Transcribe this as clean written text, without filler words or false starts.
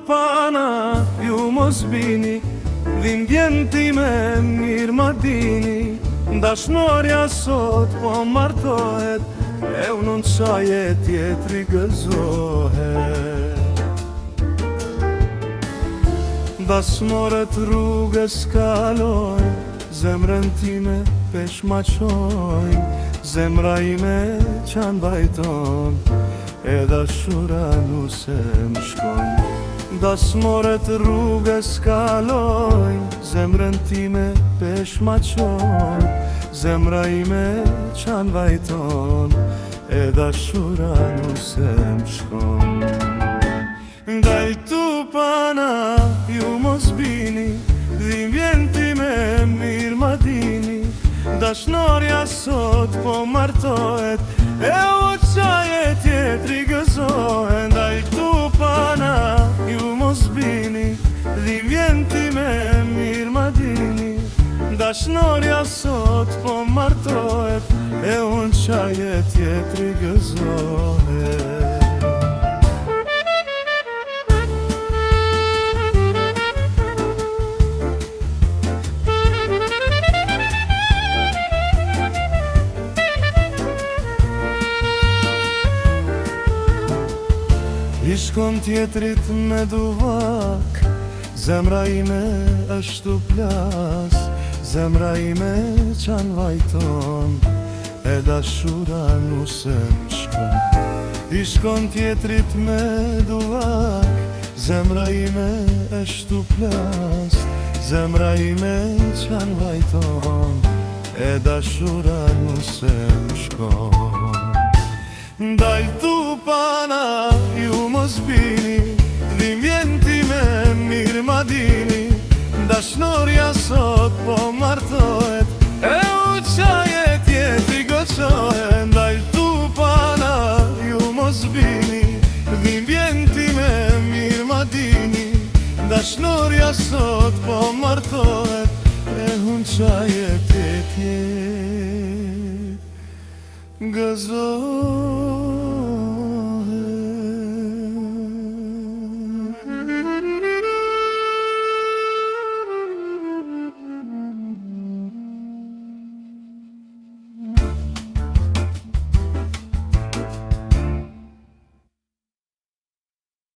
pana ju mos bini, dhimbjen time mirë ma dini. Dashnorja sot po martohet, e unë në qaje tjetri gëzohet. Dasmoret rrugës kalojnë, zemrën time pesh ma qojnë. Zemra ime qanë bajton, e dashura nuse më shkon. Dasmoret rrugës kalojnë, zemrën time pesh ma qojnë. Zemra ime qanë bajton, e dashura nuse më shkon. Dal tu pana ju mos bini, dhimbjen time mirë ma dini. Dashnorja sot po martohet, e o qaje tjetri gëzohet. Dal tu pana ju mos bini, dhimbjen time mirë ma dini. Dashnorja sot po martohet, e o qaje tjetri gëzohet. I shkon tjetrit me duvak, zemra ime është plas. Zemra ime qanë vajton, e dashura nuse më shkon. I shkon tjetrit me duvak, zemra ime është plas. Zemra ime qanë vajton, e dashura nuse më shkon. Dal tu pana ju mos bini, dhimbjen time mirë ma dini. Dashnorja sot po martohet, e u qaje tjetri gëzohet. Dal tu pana ju mos bini, dhimbjen time mirë ma dini. Dashnorja sot po martohet, e unë qaje tjetri gëzohet.